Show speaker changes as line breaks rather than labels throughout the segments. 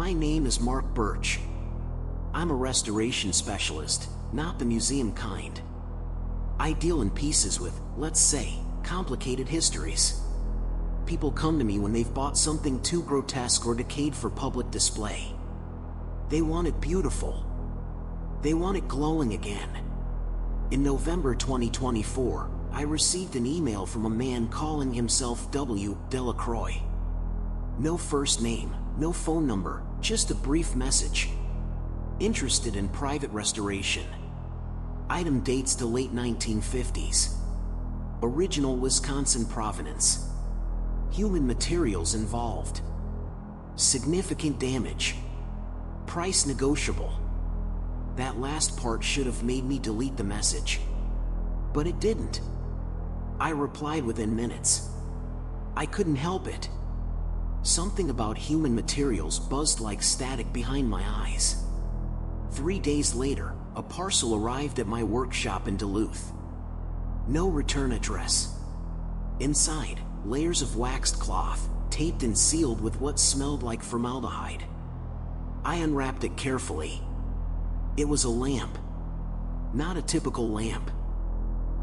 My name is Mark Birch. I'm a restoration specialist, not the museum kind. I deal in pieces with, let's say, complicated histories. People come to me when they've bought something too grotesque or decayed for public display. They want it beautiful. They want it glowing again. In November 2024, I received an email from a man calling himself W. Delacroix. No first name, no phone number, just a brief message. Interested in private restoration. Item dates to late 1950s. Original Wisconsin provenance. Human materials involved. Significant damage. Price negotiable. That last part should have made me delete the message. But it didn't. I replied within minutes. I couldn't help it. Something about human materials buzzed like static behind my eyes. 3 days later, a parcel arrived at my workshop in Duluth. No return address. Inside, layers of waxed cloth, taped and sealed with what smelled like formaldehyde. I unwrapped it carefully. It was a lamp. Not a typical lamp.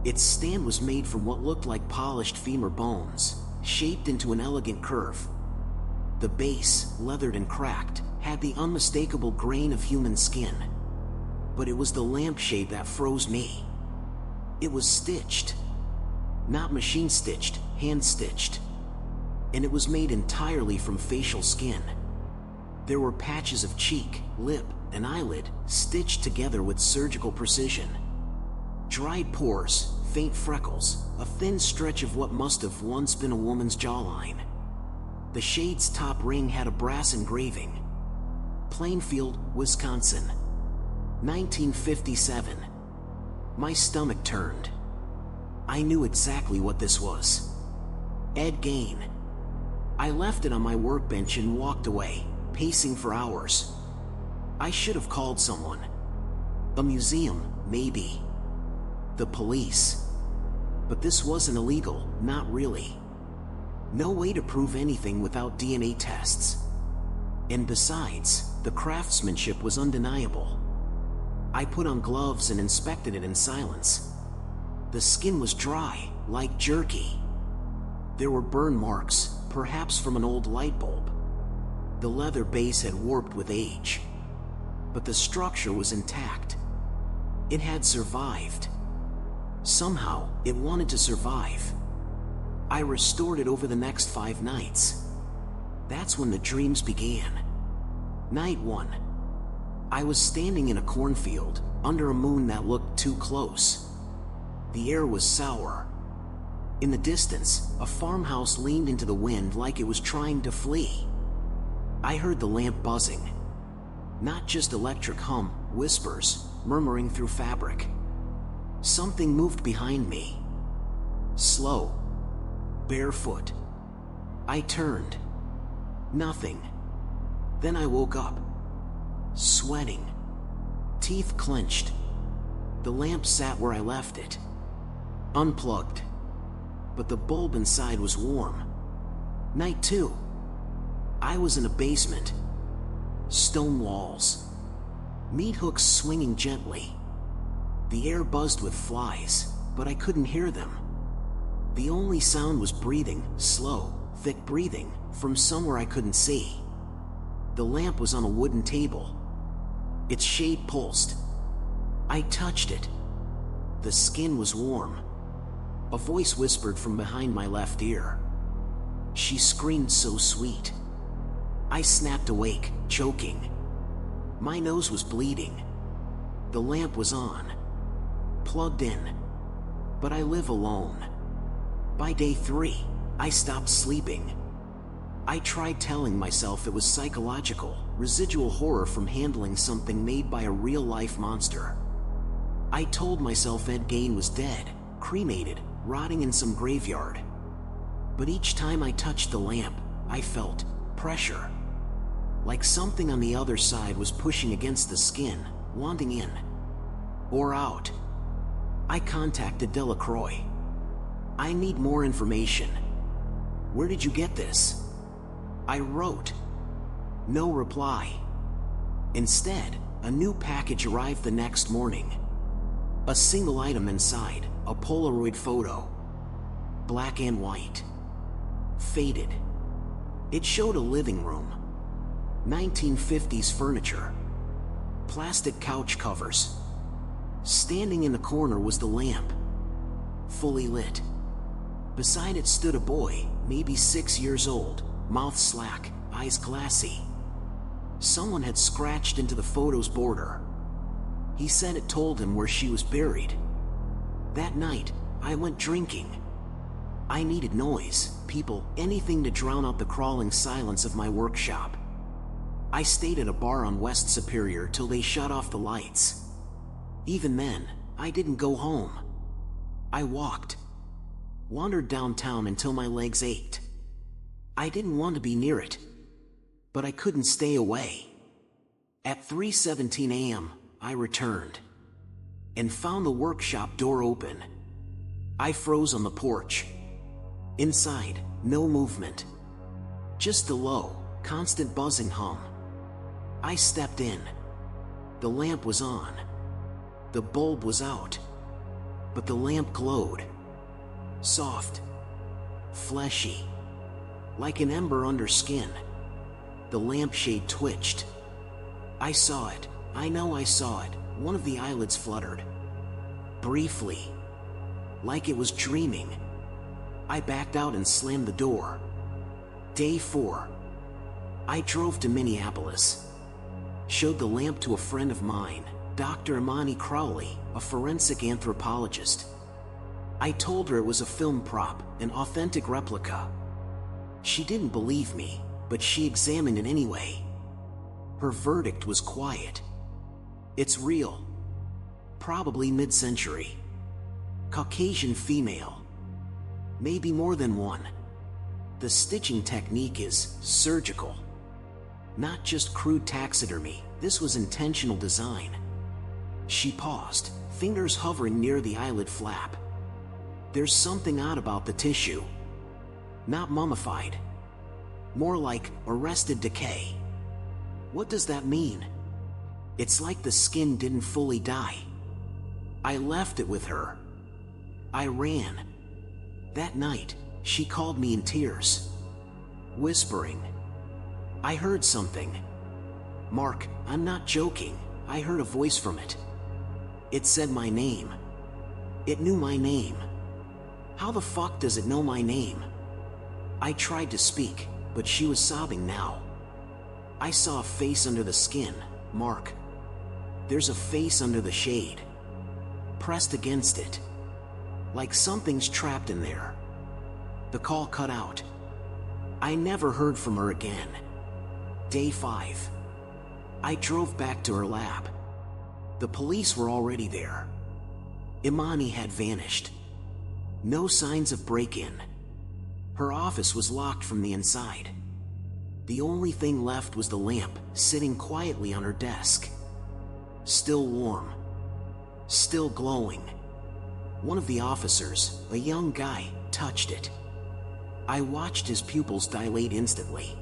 Its stand was made from what looked like polished femur bones, shaped into an elegant curve. The base, leathered and cracked, had the unmistakable grain of human skin. But it was the lampshade that froze me. It was stitched. Not machine-stitched, hand-stitched. And it was made entirely from facial skin. There were patches of cheek, lip, and eyelid stitched together with surgical precision. Dried pores, faint freckles, a thin stretch of what must have once been a woman's jawline. The shade's top ring had a brass engraving. Plainfield, Wisconsin. 1957. My stomach turned. I knew exactly what this was. Ed Gain. I left it on my workbench and walked away, pacing for hours. I should have called someone. A museum, maybe. The police. But this wasn't illegal, not really. No way to prove anything without DNA tests. And besides, the craftsmanship was undeniable. I put on gloves and inspected it in silence. The skin was dry, like jerky. There were burn marks, perhaps from an old light bulb. The leather base had warped with age. But the structure was intact. It had survived. Somehow, it wanted to survive. I restored it over the next 5 nights. That's when the dreams began. Night 1. I was standing in a cornfield, under a moon that looked too close. The air was sour. In the distance, a farmhouse leaned into the wind like it was trying to flee. I heard the lamp buzzing. Not just electric hum, whispers, murmuring through fabric. Something moved behind me. Slow. Barefoot. I turned. Nothing. Then I woke up. Sweating. Teeth clenched. The lamp sat where I left it. Unplugged. But the bulb inside was warm. Night 2. I was in a basement. Stone walls. Meat hooks swinging gently. The air buzzed with flies, but I couldn't hear them. The only sound was breathing, slow, thick breathing, from somewhere I couldn't see. The lamp was on a wooden table. Its shade pulsed. I touched it. The skin was warm. A voice whispered from behind my left ear. She screamed so sweet. I snapped awake, choking. My nose was bleeding. The lamp was on. Plugged in. But I live alone. By day 3, I stopped sleeping. I tried telling myself it was psychological, residual horror from handling something made by a real-life monster. I told myself Ed Gain was dead, cremated, rotting in some graveyard. But each time I touched the lamp, I felt pressure. Like something on the other side was pushing against the skin, wanting in. Or out. I contacted Delacroix. I need more information. Where did you get this? I wrote. No reply. Instead, a new package arrived the next morning. A single item inside, a Polaroid photo. Black and white. Faded. It showed a living room. 1950s furniture. Plastic couch covers. Standing in the corner was the lamp. Fully lit. Beside it stood a boy, maybe 6 years old, mouth slack, eyes glassy. Someone had scratched into the photo's border. He said it told him where she was buried. That night, I went drinking. I needed noise, people, anything to drown out the crawling silence of my workshop. I stayed at a bar on West Superior till they shut off the lights. Even then, I didn't go home. I walked. Wandered downtown until my legs ached. I didn't want to be near it, but I couldn't stay away. At 3:17 a.m., I returned and found the workshop door open. I froze on the porch. Inside, no movement. Just a low, constant buzzing hum. I stepped in. The lamp was on. The bulb was out. But the lamp glowed. Soft. Fleshy. Like an ember under skin. The lampshade twitched. I saw it. I know I saw it. One of the eyelids fluttered. Briefly. Like it was dreaming. I backed out and slammed the door. Day 4. I drove to Minneapolis. Showed the lamp to a friend of mine, Dr. Imani Crowley, a forensic anthropologist. I told her it was a film prop, an authentic replica. She didn't believe me, but she examined it anyway. Her verdict was quiet. It's real. Probably mid-century. Caucasian female. Maybe more than one. The stitching technique is surgical. Not just crude taxidermy, this was intentional design. She paused, fingers hovering near the eyelid flap. There's something odd about the tissue. Not mummified. More like arrested decay. What does that mean? It's like the skin didn't fully die. I left it with her. I ran. That night, she called me in tears. Whispering. I heard something. Mark, I'm not joking. I heard a voice from it. It said my name. It knew my name. How the fuck does it know my name? I tried to speak, but she was sobbing now. I saw a face under the skin, Mark. There's a face under the shade. Pressed against it. Like something's trapped in there. The call cut out. I never heard from her again. Day 5. I drove back to her lab. The police were already there. Imani had vanished. No signs of break-in. Her office was locked from the inside. The only thing left was the lamp, sitting quietly on her desk. Still warm. Still glowing. One of the officers, a young guy, touched it. I watched his pupils dilate instantly.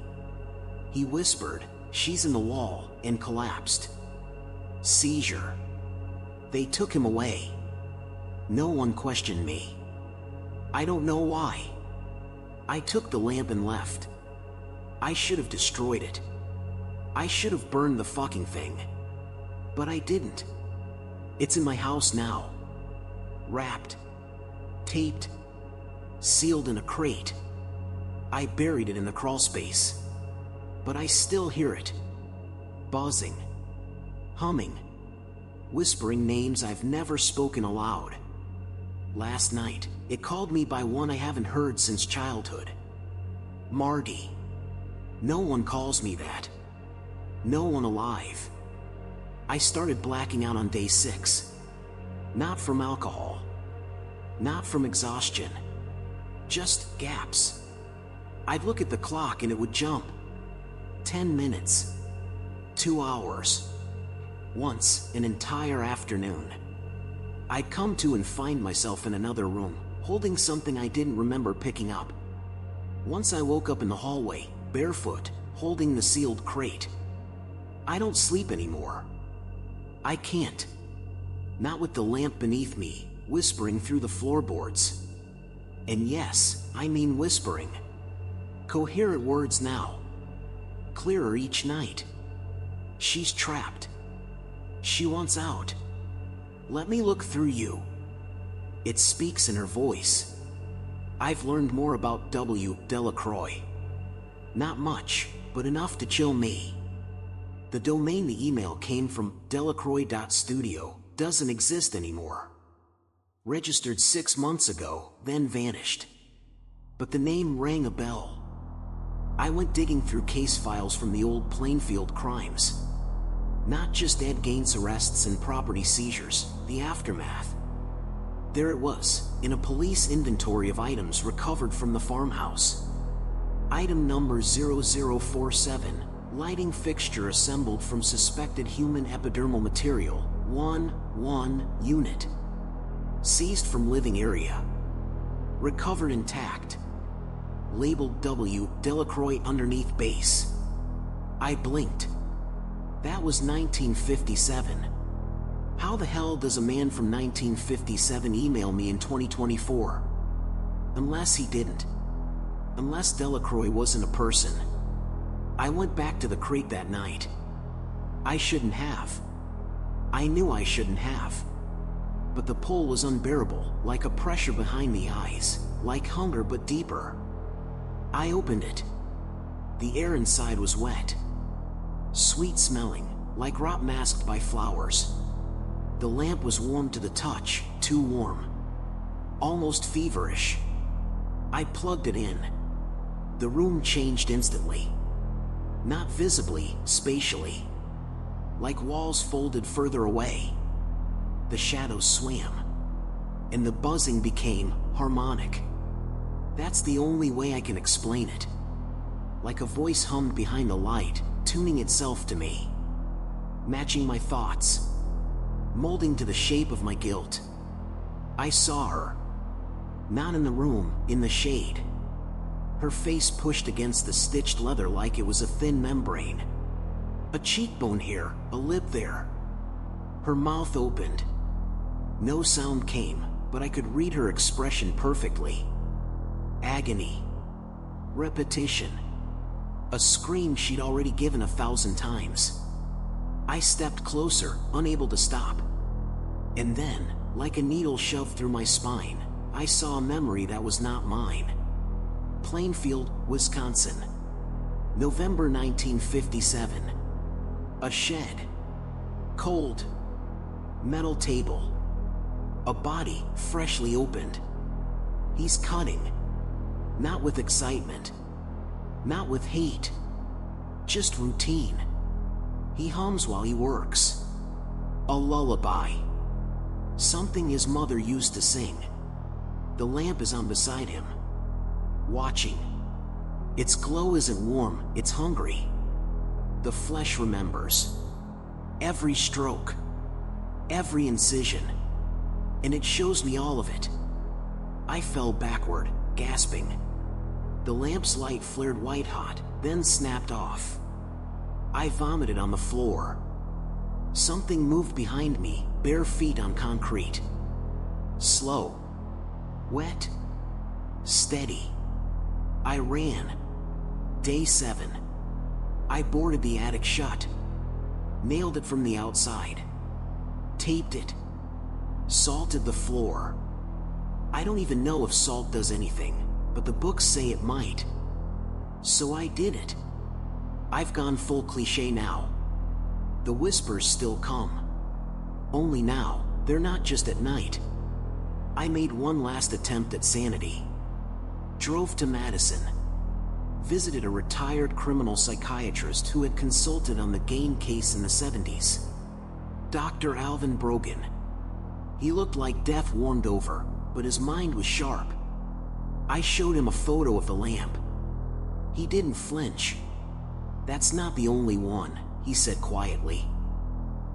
He whispered, "She's in the wall," and collapsed. Seizure. They took him away. No one questioned me. I don't know why. I took the lamp and left. I should have destroyed it. I should have burned the fucking thing. But I didn't. It's in my house now. Wrapped. Taped. Sealed in a crate. I buried it in the crawl space. But I still hear it. Buzzing. Humming. Whispering names I've never spoken aloud. Last night, it called me by one I haven't heard since childhood. Marty. No one calls me that. No one alive. I started blacking out on day 6. Not from alcohol. Not from exhaustion. Just gaps. I'd look at the clock and it would jump. 10 minutes. 2 hours. Once, an entire afternoon. I'd come to and find myself in another room, holding something I didn't remember picking up. Once I woke up in the hallway, barefoot, holding the sealed crate. I don't sleep anymore. I can't. Not with the lamp beneath me, whispering through the floorboards. And yes, I mean whispering. Coherent words now. Clearer each night. She's trapped. She wants out. Let me look through you. It speaks in her voice. I've learned more about W. Delacroix. Not much, but enough to chill me. The domain the email came from, delacroix.studio, doesn't exist anymore. Registered 6 months ago, then vanished. But the name rang a bell. I went digging through case files from the old Plainfield crimes. Not just Ed Gaines arrests and property seizures, the aftermath. There it was, in a police inventory of items recovered from the farmhouse. Item number 0047, lighting fixture assembled from suspected human epidermal material, 1 unit. Seized from living area. Recovered intact. Labeled W. Delacroix underneath base. I blinked. That was 1957. How the hell does a man from 1957 email me in 2024? Unless he didn't. Unless Delacroix wasn't a person. I went back to the crate that night. I shouldn't have. I knew I shouldn't have. But the pull was unbearable, like a pressure behind the eyes, like hunger but deeper. I opened it. The air inside was wet. Sweet smelling, like rot masked by flowers. The lamp was warm to the touch, too warm. Almost feverish. I plugged it in. The room changed instantly. Not visibly, spatially. Like walls folded further away. The shadows swam. And the buzzing became harmonic. That's the only way I can explain it. Like a voice hummed behind the light, tuning itself to me. Matching my thoughts. Molding to the shape of my guilt. I saw her. Not in the room, in the shade. Her face pushed against the stitched leather like it was a thin membrane. A cheekbone here, a lip there. Her mouth opened. No sound came, but I could read her expression perfectly. Agony. Repetition. A scream she'd already given 1,000 times. I stepped closer, unable to stop. And then, like a needle shoved through my spine, I saw a memory that was not mine. Plainfield, Wisconsin. November 1957. A shed. Cold. Metal table. A body, freshly opened. He's cutting. Not with excitement. Not with hate. Just routine. He hums while he works. A lullaby. Something his mother used to sing. The lamp is on beside him. Watching. Its glow isn't warm, it's hungry. The flesh remembers. Every stroke. Every incision. And it shows me all of it. I fell backward, gasping. The lamp's light flared white hot, then snapped off. I vomited on the floor. Something moved behind me, bare feet on concrete. Slow. Wet. Steady. I ran. Day 7. I boarded the attic shut. Nailed it from the outside. Taped it. Salted the floor. I don't even know if salt does anything, but the books say it might. So I did it. I've gone full cliché now. The whispers still come. Only now, they're not just at night. I made one last attempt at sanity. Drove to Madison. Visited a retired criminal psychiatrist who had consulted on the Gain case in the 70s. Dr. Alvin Brogan. He looked like death warmed over, but his mind was sharp. I showed him a photo of the lamp. He didn't flinch. "That's not the only one," he said quietly.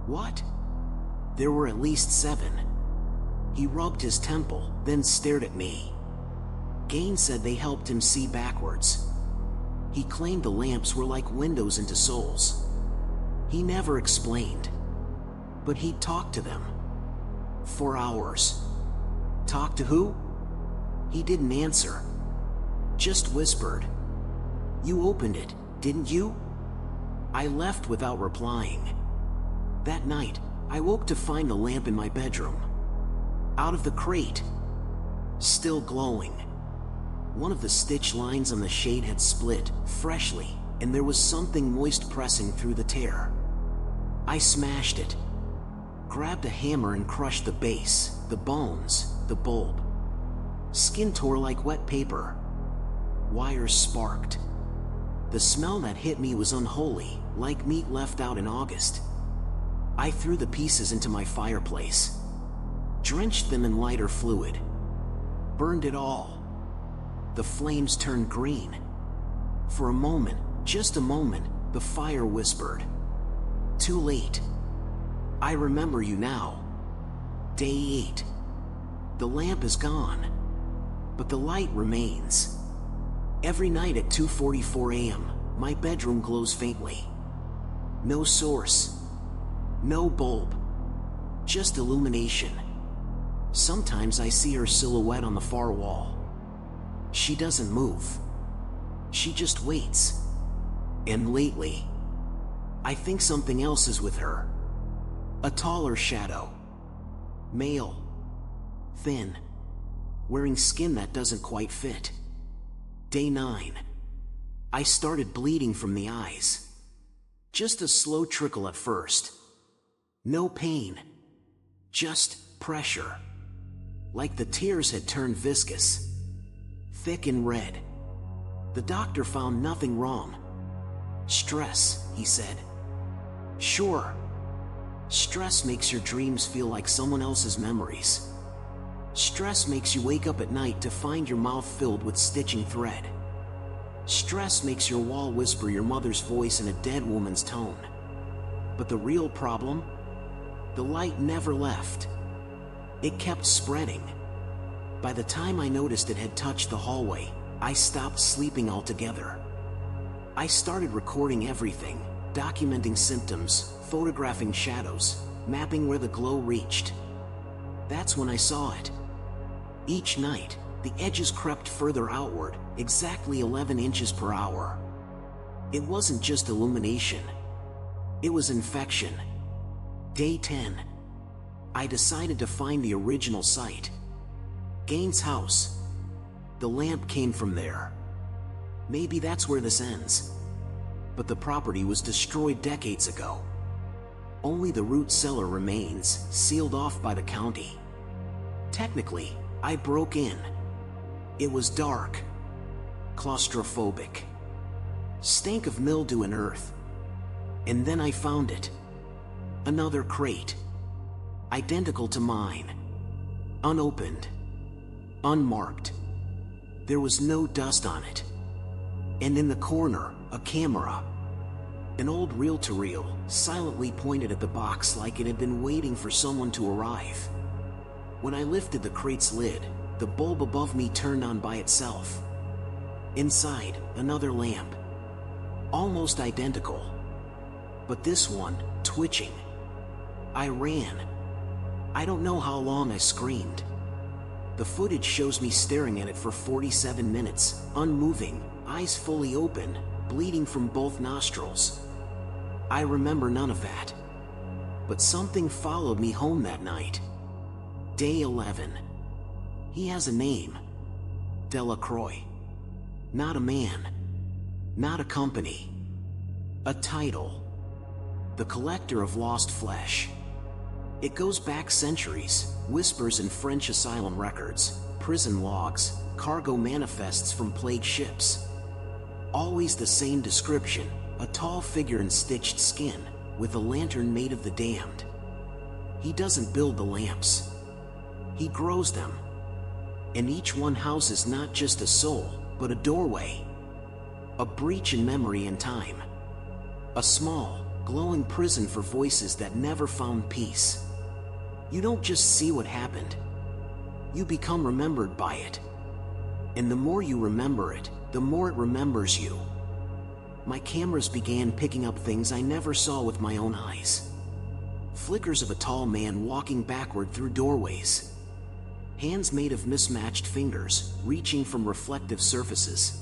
"What?" "There were at least 7. He rubbed his temple, then stared at me. Gain said they helped him see backwards. He claimed the lamps were like windows into souls. He never explained, but he'd talk to them. For hours. Talk to who? He didn't answer. Just whispered. You opened it, didn't you? I left without replying. That night, I woke to find the lamp in my bedroom. Out of the crate. Still glowing. One of the stitch lines on the shade had split, freshly, and there was something moist pressing through the tear. I smashed it. Grabbed a hammer and crushed the base, the bones, the bulb. Skin tore like wet paper. Wires sparked. The smell that hit me was unholy, like meat left out in August. I threw the pieces into my fireplace. Drenched them in lighter fluid. Burned it all. The flames turned green. For a moment, just a moment, the fire whispered. Too late. I remember you now. Day 8. The lamp is gone, but the light remains. Every night at 2:44 a.m., my bedroom glows faintly. No source. No bulb. Just illumination. Sometimes I see her silhouette on the far wall. She doesn't move. She just waits. And lately, I think something else is with her. A taller shadow. Male. Thin. Wearing skin that doesn't quite fit. Day 9. I started bleeding from the eyes. Just a slow trickle at first. No pain. Just pressure. Like the tears had turned viscous. Thick and red. The doctor found nothing wrong. Stress, he said. Sure. Stress makes your dreams feel like someone else's memories. Stress makes you wake up at night to find your mouth filled with stitching thread. Stress makes your wall whisper your mother's voice in a dead woman's tone. But the real problem? The light never left. It kept spreading. By the time I noticed it had touched the hallway, I stopped sleeping altogether. I started recording everything, documenting symptoms, photographing shadows, mapping where the glow reached. That's when I saw it. Each night, the edges crept further outward, exactly 11 inches per hour. It wasn't just illumination. It was infection. Day 10. I decided to find the original site. Gaines' house. The lamp came from there. Maybe that's where this ends. But the property was destroyed decades ago. Only the root cellar remains, sealed off by the county. Technically, I broke in. It was dark. Claustrophobic. Stank of mildew and earth. And then I found it. Another crate. Identical to mine. Unopened. Unmarked. There was no dust on it. And in the corner, a camera. An old reel-to-reel, silently pointed at the box like it had been waiting for someone to arrive. When I lifted the crate's lid, the bulb above me turned on by itself. Inside, another lamp. Almost identical. But this one, twitching. I ran. I don't know how long I screamed. The footage shows me staring at it for 47 minutes, unmoving, eyes fully open, bleeding from both nostrils. I remember none of that. But something followed me home that night. Day 11. He has a name. Delacroix. Not a man. Not a company. A title. The collector of lost flesh. It goes back centuries, whispers in French asylum records, prison logs, cargo manifests from plagued ships. Always the same description, a tall figure in stitched skin, with a lantern made of the damned. He doesn't build the lamps. He grows them. And each one houses not just a soul, but a doorway. A breach in memory and time. A small, glowing prison for voices that never found peace. You don't just see what happened. You become remembered by it. And the more you remember it, the more it remembers you. My cameras began picking up things I never saw with my own eyes. Flickers of a tall man walking backward through doorways. Hands made of mismatched fingers, reaching from reflective surfaces.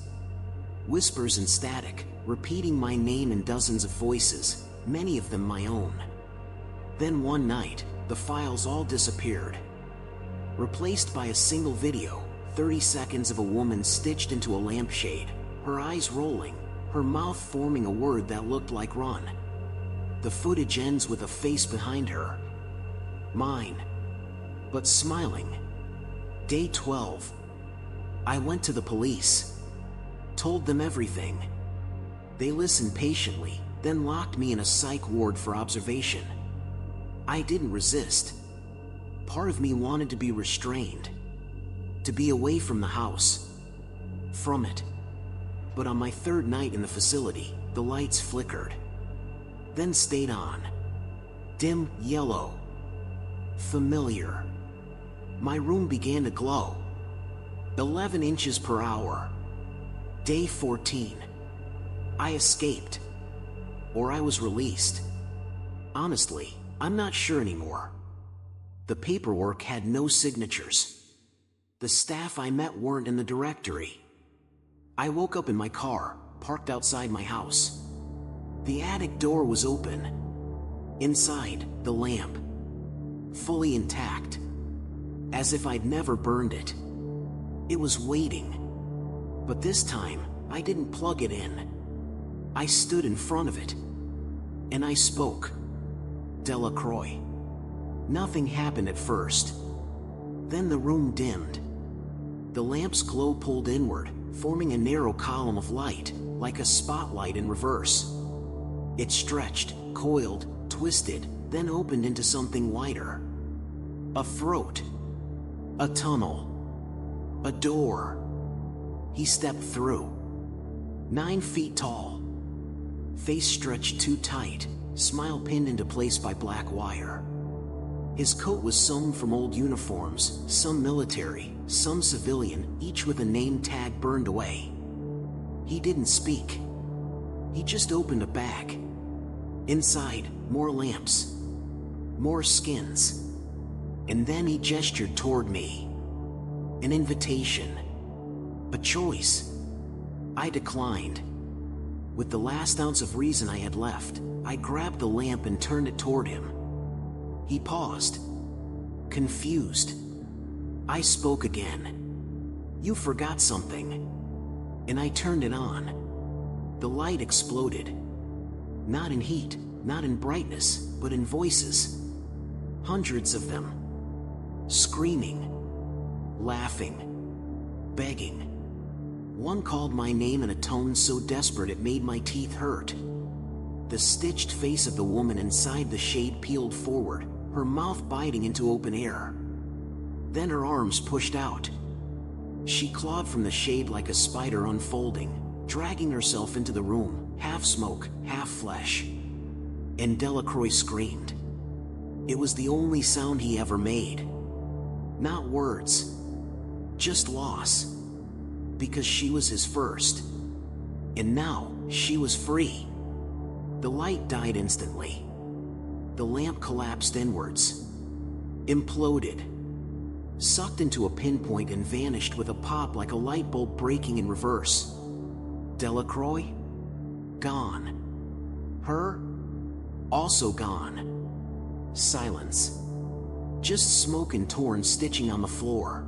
Whispers and static, repeating my name in dozens of voices, many of them my own. Then one night, the files all disappeared. Replaced by a single video, 30 seconds of a woman stitched into a lampshade, her eyes rolling, her mouth forming a word that looked like run. The footage ends with a face behind her. Mine. But smiling. Day 12. I went to the police. Told them everything. They listened patiently, then locked me in a psych ward for observation. I didn't resist. Part of me wanted to be restrained. To be away from the house. From it. But on my third night in the facility, the lights flickered. Then stayed on. Dim yellow. Familiar. My room began to glow. 11 inches per hour. Day 14. I escaped. Or I was released. Honestly, I'm not sure anymore. The paperwork had no signatures. The staff I met weren't in the directory. I woke up in my car, parked outside my house. The attic door was open. Inside, the lamp. Fully intact. As if I'd never burned it. It was waiting. But this time, I didn't plug it in. I stood in front of it. And I spoke. Delacroix. Nothing happened at first. Then the room dimmed. The lamp's glow pulled inward, forming a narrow column of light, like a spotlight in reverse. It stretched, coiled, twisted, then opened into something wider. A throat. A tunnel. A door. He stepped through. 9 feet tall. Face stretched too tight, smile pinned into place by black wire. His coat was sewn from old uniforms, some military, some civilian, each with a name tag burned away. He didn't speak. He just opened a bag. Inside, more lamps. More skins. And then he gestured toward me. An invitation. A choice. I declined. With the last ounce of reason I had left, I grabbed the lamp and turned it toward him. He paused. Confused. I spoke again. You forgot something. And I turned it on. The light exploded. Not in heat, not in brightness, but in voices. Hundreds of them. Screaming. Laughing. Begging. One called my name in a tone so desperate it made my teeth hurt. The stitched face of the woman inside the shade peeled forward, her mouth biting into open air. Then her arms pushed out. She clawed from the shade like a spider unfolding, dragging herself into the room, half smoke, half flesh. And Delacroix screamed. It was the only sound he ever made. Not words. Just loss. Because she was his first. And now, she was free. The light died instantly. The lamp collapsed inwards. Imploded. Sucked into a pinpoint and vanished with a pop like a light bulb breaking in reverse. Delacroix? Gone. Her? Also gone. Silence. Just smoke and torn stitching on the floor.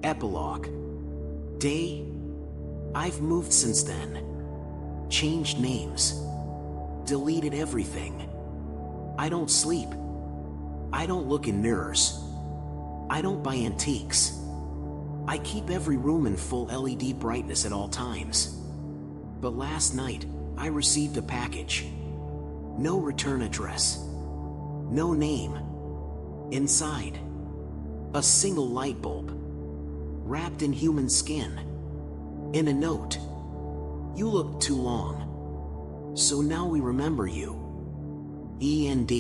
Epilogue. Day? I've moved since then. Changed names. Deleted everything. I don't sleep. I don't look in mirrors. I don't buy antiques. I keep every room in full LED brightness at all times. But last night, I received a package. No return address. No name. Inside, a single light bulb. Wrapped in human skin. In a note. You looked too long. So now we remember you. END.